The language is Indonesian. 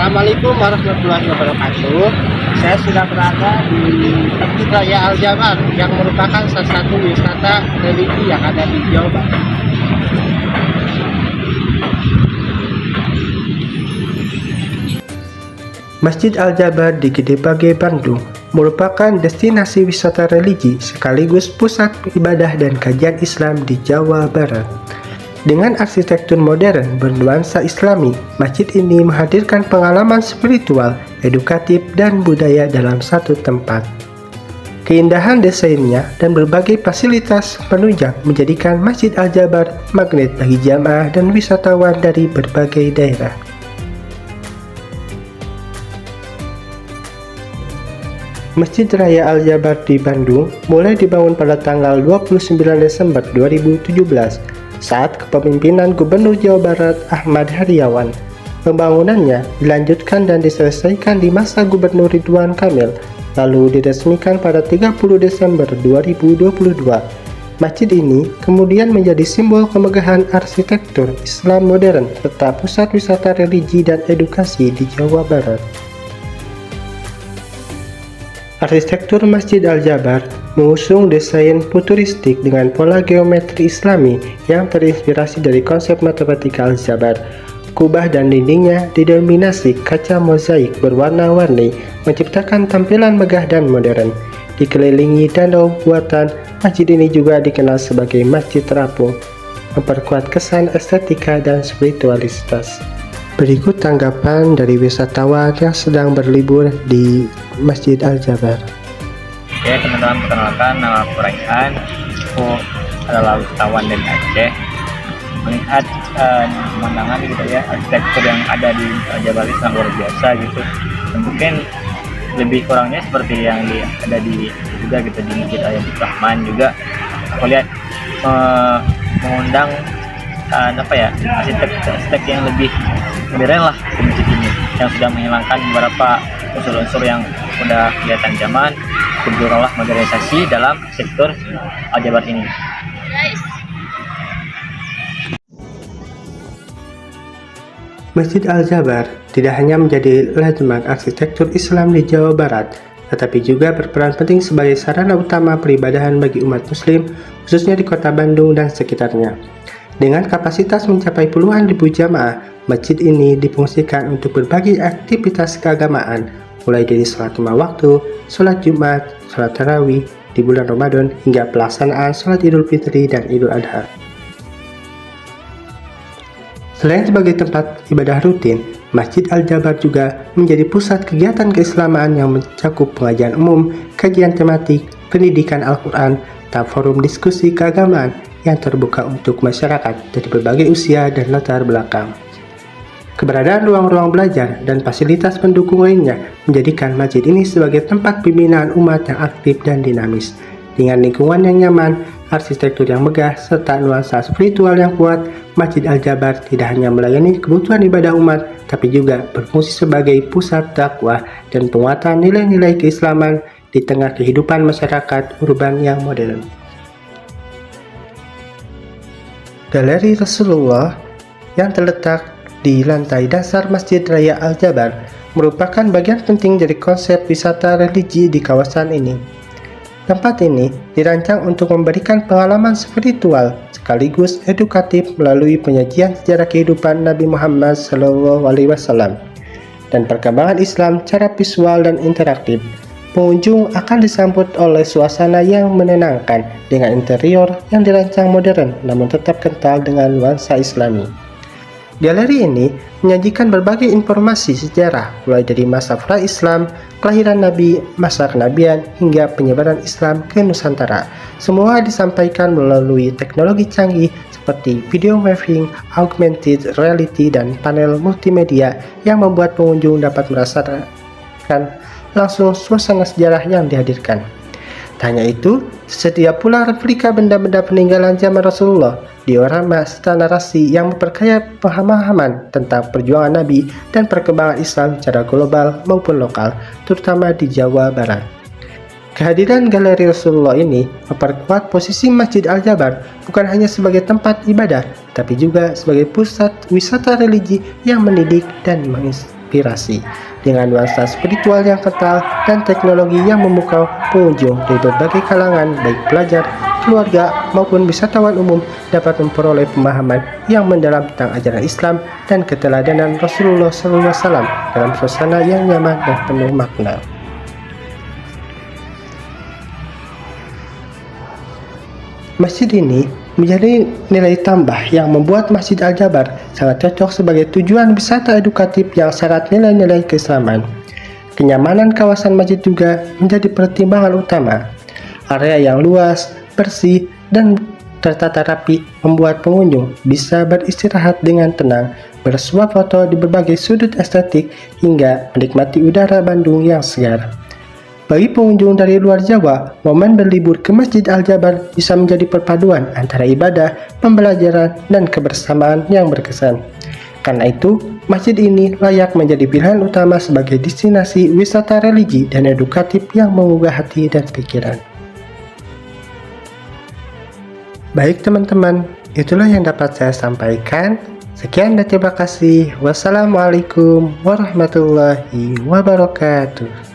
Assalamualaikum warahmatullahi wabarakatuh. Saya sudah berada di Masjid Raya Al Jabar yang merupakan salah satu wisata religi yang ada di Jawa Barat. Masjid Al Jabar di Gede Bage, Bandung merupakan destinasi wisata religi sekaligus pusat ibadah dan kajian Islam di Jawa Barat. Dengan arsitektur modern bernuansa Islami, masjid ini menghadirkan pengalaman spiritual, edukatif, dan budaya dalam satu tempat. Keindahan desainnya dan berbagai fasilitas penunjang menjadikan Masjid Al Jabar magnet bagi jamaah dan wisatawan dari berbagai daerah. Masjid Raya Al Jabar di Bandung mulai dibangun pada tanggal 29 Desember 2017 saat kepemimpinan Gubernur Jawa Barat Ahmad Heriawan. Pembangunannya dilanjutkan dan diselesaikan di masa Gubernur Ridwan Kamil, lalu diresmikan pada 30 Desember 2022. Masjid ini kemudian menjadi simbol kemegahan arsitektur Islam modern serta pusat wisata religi dan edukasi di Jawa Barat. Arsitektur Masjid Al Jabar mengusung desain futuristik dengan pola geometri Islami yang terinspirasi dari konsep matematika Al Jabar. Kubah dan dindingnya didominasi kaca mozaik berwarna-warni, menciptakan tampilan megah dan modern. Dikelilingi danau buatan, masjid ini juga dikenal sebagai masjid terapung, memperkuat kesan estetika dan spiritualitas. Berikut tanggapan dari wisatawan yang sedang berlibur di Masjid Al Jabar. Oke teman-teman, perkenalkan nama aku Raihan. Aku adalah wisatawan dari Aceh. Melihat pemandangan gitu ya, arsitektur yang ada di Al Jabar itu sangat luar biasa gitu. Dan mungkin lebih kurangnya seperti yang ada di juga gitu di Masjid Al Rahman juga. Aku lihat mengundang arsitek yang lebih modern lah di masjid ini, yang sudah menghilangkan beberapa unsur-unsur yang sudah kelihatan zaman, berdoronglah modernisasi dalam sektor Al Jabar ini. Masjid Al Jabar tidak hanya menjadi landmark arsitektur Islam di Jawa Barat, tetapi juga berperan penting sebagai sarana utama peribadahan bagi umat Muslim, khususnya di kota Bandung dan sekitarnya. Dengan kapasitas mencapai puluhan ribu jamaah, masjid ini difungsikan untuk berbagai aktivitas keagamaan, mulai dari sholat lima waktu, sholat Jumat, sholat tarawih di bulan Ramadan, hingga pelaksanaan sholat Idul Fitri dan Idul Adha. Selain sebagai tempat ibadah rutin, Masjid Al Jabar juga menjadi pusat kegiatan keislaman yang mencakup pengajian umum, kajian tematik, pendidikan Al-Quran, dan forum diskusi keagamaan yang terbuka untuk masyarakat dari berbagai usia dan latar belakang. Keberadaan ruang-ruang belajar dan fasilitas pendukung lainnya menjadikan masjid ini sebagai tempat pembinaan umat yang aktif dan dinamis. Dengan lingkungan yang nyaman, arsitektur yang megah, serta nuansa spiritual yang kuat, Masjid Al Jabar tidak hanya melayani kebutuhan ibadah umat, tapi juga berfungsi sebagai pusat dakwah dan penguatan nilai-nilai keislaman di tengah kehidupan masyarakat urban yang modern. Galeri Rasulullah yang terletak di lantai dasar Masjid Raya Al Jabar merupakan bagian penting dari konsep wisata religi di kawasan ini. Tempat ini dirancang untuk memberikan pengalaman spiritual sekaligus edukatif melalui penyajian sejarah kehidupan Nabi Muhammad SAW dan perkembangan Islam secara visual dan interaktif. Pengunjung akan disambut oleh suasana yang menenangkan dengan interior yang dirancang modern namun tetap kental dengan nuansa Islami. Galeri ini menyajikan berbagai informasi sejarah mulai dari masa pra-Islam, kelahiran Nabi, masa kenabian, hingga penyebaran Islam ke Nusantara. Semua disampaikan melalui teknologi canggih seperti video mapping, augmented reality, dan panel multimedia yang membuat pengunjung dapat merasakan langsung suasana sejarah yang dihadirkan. Tak hanya itu, tersedia pula replika benda-benda peninggalan zaman Rasulullah, diorama serta narasi yang memperkaya pemahaman tentang perjuangan Nabi dan perkembangan Islam secara global maupun lokal, terutama di Jawa Barat. Kehadiran Galeri Rasulullah ini memperkuat posisi Masjid Al Jabar bukan hanya sebagai tempat ibadah, tapi juga sebagai pusat wisata religi yang mendidik dan menginspirasi. menginspirasi dengan nuansa spiritual yang kental dan teknologi yang memukau pengunjung dari berbagai kalangan, baik pelajar, keluarga, maupun wisatawan umum dapat memperoleh pemahaman yang mendalam tentang ajaran Islam dan keteladanan Rasulullah SAW dalam suasana yang nyaman dan penuh makna. Masjid ini menjadi nilai tambah yang membuat Masjid Al-Jabar sangat cocok sebagai tujuan wisata edukatif yang syarat nilai-nilai keislaman. Kenyamanan kawasan masjid juga menjadi pertimbangan utama. Area yang luas, bersih, dan tertata rapi membuat pengunjung bisa beristirahat dengan tenang, bersuah foto di berbagai sudut estetik, hingga menikmati udara Bandung yang segar. Bagi pengunjung dari luar Jawa, momen berlibur ke Masjid Al-Jabar bisa menjadi perpaduan antara ibadah, pembelajaran, dan kebersamaan yang berkesan. Karena itu, masjid ini layak menjadi pilihan utama sebagai destinasi wisata religi dan edukatif yang menggugah hati dan pikiran. Baik teman-teman, itulah yang dapat saya sampaikan. Sekian dan terima kasih. Wassalamualaikum warahmatullahi wabarakatuh.